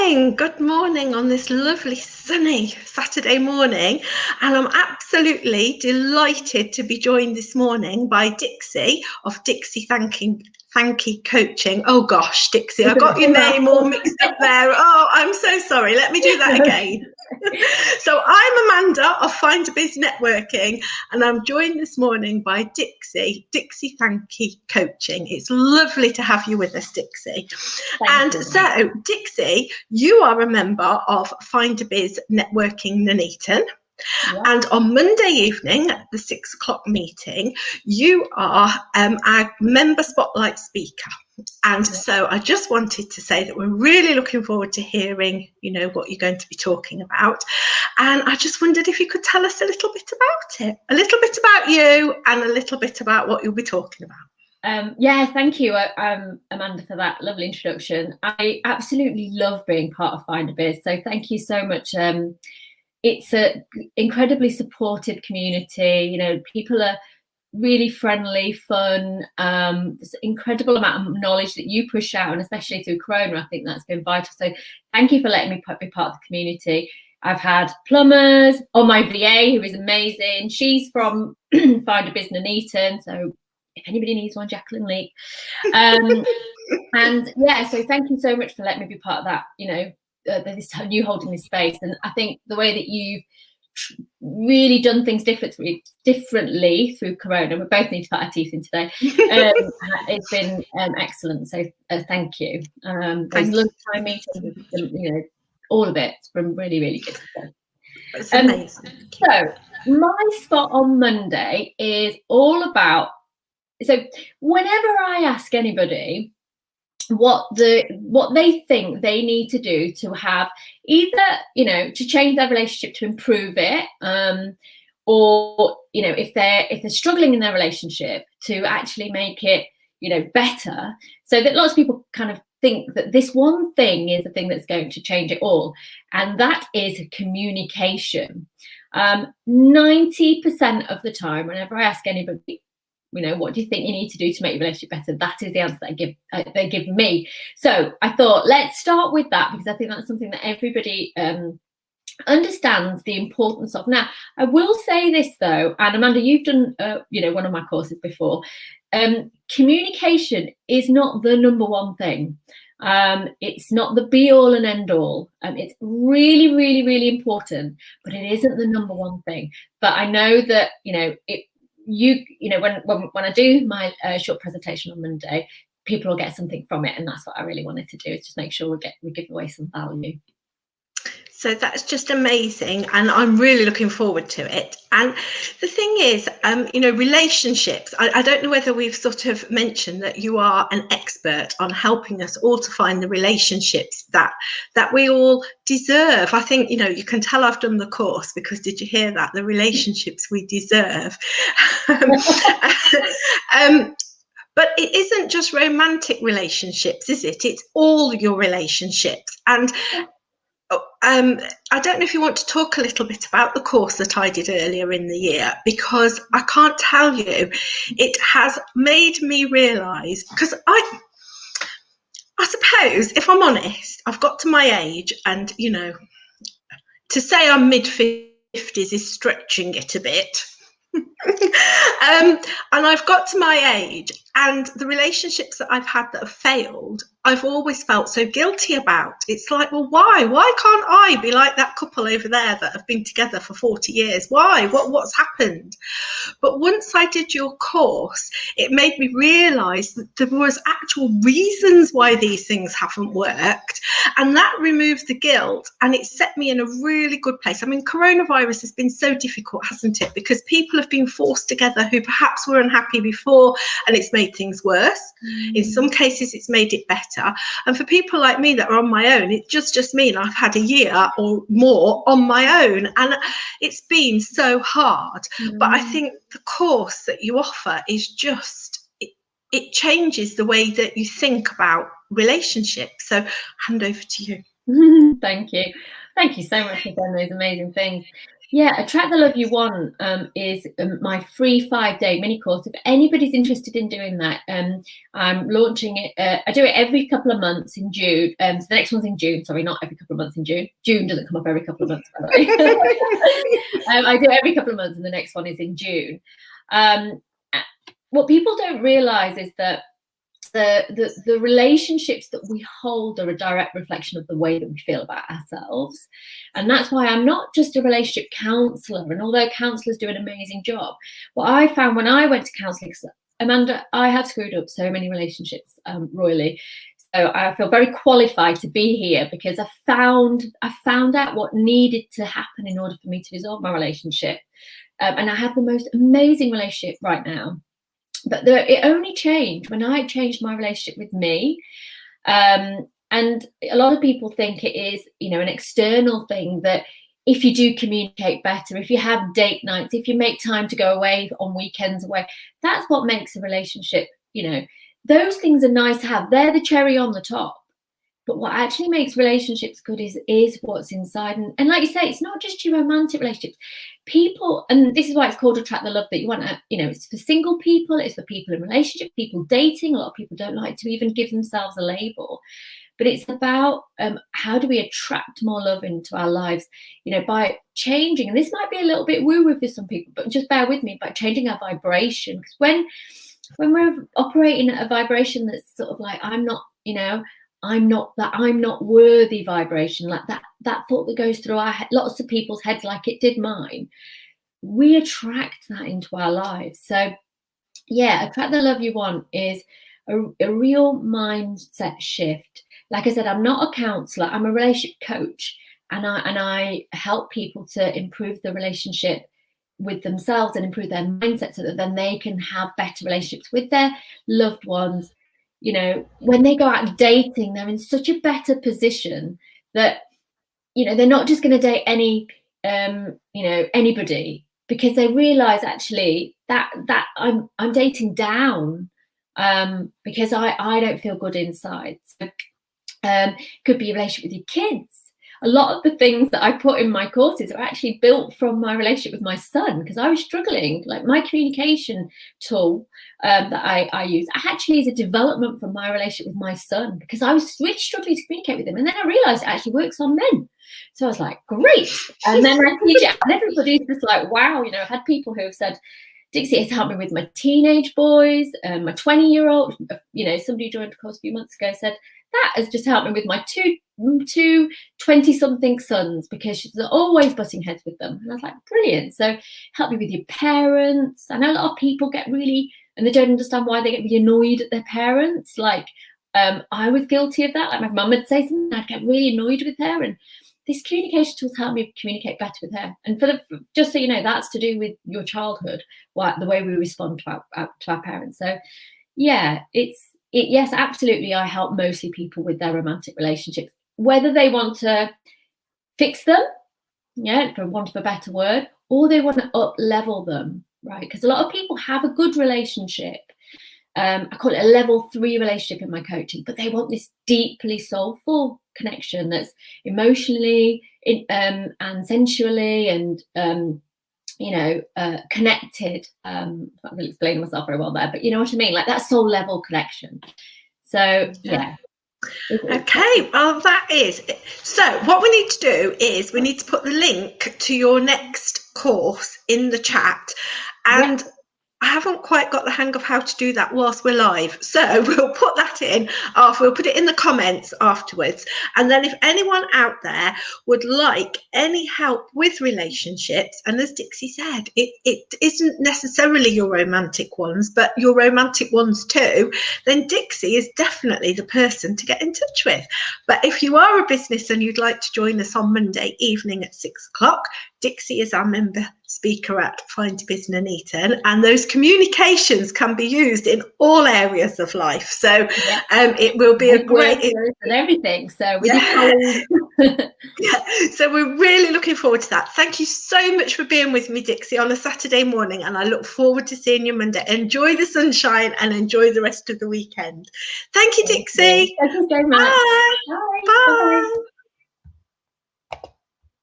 Good morning on this lovely sunny Saturday morning, and I'm absolutely delighted to be joined this morning by Dixie of Dixie Thanky Coaching. Oh gosh, Dixie, I got your name all mixed up there. Oh, I'm so sorry. Let me do that again. So I'm Amanda of FindaBiz Networking, and I'm joined this morning by Dixie Thanky Coaching. It's lovely to have you with us, Dixie. Thank you. So, Dixie, you are a member of FindaBiz Networking Nuneaton. Yeah. And on Monday evening at the 6 o'clock meeting, you are our member spotlight speaker. And so I just wanted to say that we're really looking forward to hearing, what you're going to be talking about. And I just wondered if you could tell us a little bit about it, a little bit about you and a little bit about what you'll be talking about. Yeah, thank you, Amanda, for that lovely introduction. I absolutely love being part of FindaBiz, so thank you so much. It's an incredibly supportive community. People are really friendly, fun. There's an incredible amount of knowledge that you push out, and especially through Corona, I think that's been vital. So thank you for letting me be part of the community. I've had plumbers, my VA, who is amazing. She's from FindaBiz Nuneaton, so if anybody needs one, Jacqueline Leake. And yeah, so thank you so much for letting me be part of that, you holding this space. And I think the way that you've really done things differently through Corona, we both need to put our teeth in today. It's been excellent. So thank you. There's lunchtime meetings, all of it. It's been really, really good. It's amazing. So my spot on Monday is all about, so whenever I ask anybody what they think they need to do to have either, to change their relationship, to improve it, or, if they're struggling in their relationship, to actually make it, better, so that lots of people kind of think that this one thing is the thing that's going to change it all. And that is communication. 90% of the time, whenever I ask anybody, what do you think you need to do to make your relationship better? That is the answer that they give me. So I thought, let's start with that, because I think that's something that everybody understands the importance of. Now, I will say this though, and Amanda, you've done one of my courses before. Communication is not the number one thing. It's not the be all and end all. It's really, really, really important, but it isn't the number one thing. But I know that when I do my short presentation on Monday, people will get something from it, and that's what I really wanted to do, is just make sure we give away some value. So that's just amazing, and I'm really looking forward to it. And the thing is, relationships, I don't know whether we've sort of mentioned that you are an expert on helping us all to find the relationships that we all deserve. I think, you can tell I've done the course, because did you hear that? The relationships we deserve. But it isn't just romantic relationships, is it? It's all your relationships. And I don't know if you want to talk a little bit about the course that I did earlier in the year, because I can't tell you, it has made me realise, because I suppose, if I'm honest, I've got to my age, and, to say I'm mid-50s is stretching it a bit. And I've got to my age, and the relationships that I've had that have failed, I've always felt so guilty about. It's like, well, why can't I be like that couple over there that have been together for 40 years? Why? What's happened? But once I did your course, it made me realise that there was actual reasons why these things haven't worked, and that removes the guilt, and it set me in a really good place. I mean, coronavirus has been so difficult, hasn't it? Because people have been forced together who perhaps were unhappy before, and it's made things worse. In some cases, it's made it better. And for people like me that are on my own, it just means I've had a year or more on my own, and it's been so hard. But I think the course that you offer is just, it changes the way that you think about relationships. So hand over to you. Thank you so much for saying those amazing things. Yeah, Attract the Love You Want is my free 5-day mini course. If anybody's interested in doing that, I'm launching it. I do it every couple of months in June. So the next one's in June. Sorry, not every couple of months in June. June doesn't come up every couple of months, by the way. I do it every couple of months, and the next one is in June. What people don't realise is that the relationships that we hold are a direct reflection of the way that we feel about ourselves. And that's why I'm not just a relationship counsellor. And although counsellors do an amazing job, what I found when I went to counselling, Amanda, I have screwed up so many relationships royally. So I feel very qualified to be here because I found out what needed to happen in order for me to resolve my relationship. And I have the most amazing relationship right now. But it only changed when I changed my relationship with me. And a lot of people think it is, an external thing, that if you do communicate better, if you have date nights, if you make time to go away on weekends away, that's what makes a relationship, those things are nice to have. They're the cherry on the top. But what actually makes relationships good is what's inside. And like you say, it's not just your romantic relationships. People, and this is why it's called Attract the Love That You Want. It's for single people, it's for people in relationships, people dating. A lot of people don't like to even give themselves a label. But it's about how do we attract more love into our lives, by changing. And this might be a little bit woo-woo for some people, but just bear with me, by changing our vibration. Because when we're operating at a vibration that's sort of like, I'm not worthy vibration, like that thought that goes through lots of people's heads, like it did mine, we attract that into our lives. So yeah, Attract the Love You Want is a real mindset shift. Like I said, I'm not a counsellor, I'm a relationship coach, and I help people to improve the relationship with themselves and improve their mindset so that then they can have better relationships with their loved ones. When they go out dating, they're in such a better position that, they're not just going to date anybody, because they realize actually that I'm dating down because I don't feel good inside. So could be a relationship with your kids. A lot of the things that I put in my courses are actually built from my relationship with my son, because I was struggling. Like my communication tool that I use actually is a development from my relationship with my son, because I was really struggling to communicate with him. And then I realized it actually works on men. So I was like, great. And then I teach it, and everybody's just like, wow. I've had people who have said, Dixie has helped me with my teenage boys, my 20-year-old, somebody who joined the course a few months ago said, that has just helped me with my two 20-something sons, because she's always butting heads with them. And I was like, brilliant. So help me with your parents. I know a lot of people get really, and they don't understand why they get really annoyed at their parents. Like I was guilty of that. Like my mum would say something, I'd get really annoyed with her. And this communication tools help me communicate better with her. And just so you know, that's to do with your childhood, the way we respond to our parents. So yeah, yes, absolutely. I help mostly people with their romantic relationships, whether they want to fix them, for want of a better word, or they want to up level them, right? Because a lot of people have a good relationship. I call it a level 3 relationship in my coaching, but they want this deeply soulful connection that's emotionally and sensually and connected. I'm not really explaining myself very well there, but you know what I mean? Like that soul level connection. So yeah. Okay, well that is it. So what we need to do is we need to put the link to your next course in the chat, and I haven't quite got the hang of how to do that whilst we're live, so we'll put that in we'll put it in the comments afterwards. And then if anyone out there would like any help with relationships, and as Dixie said, it isn't necessarily your romantic ones, but your romantic ones too, then Dixie is definitely the person to get in touch with. But if you are a business and you'd like to join us on Monday evening at 6 o'clock, Dixie is our member speaker at FindaBiz Nuneaton, and those communications can be used in all areas of life. So it will be a great and everything. So so we're really looking forward to that. Thank you so much for being with me, Dixie, on a Saturday morning, and I look forward to seeing you Monday. Enjoy the sunshine and enjoy the rest of the weekend. Thank you, Dixie. Thank you so much. Bye. Bye. Bye. Bye.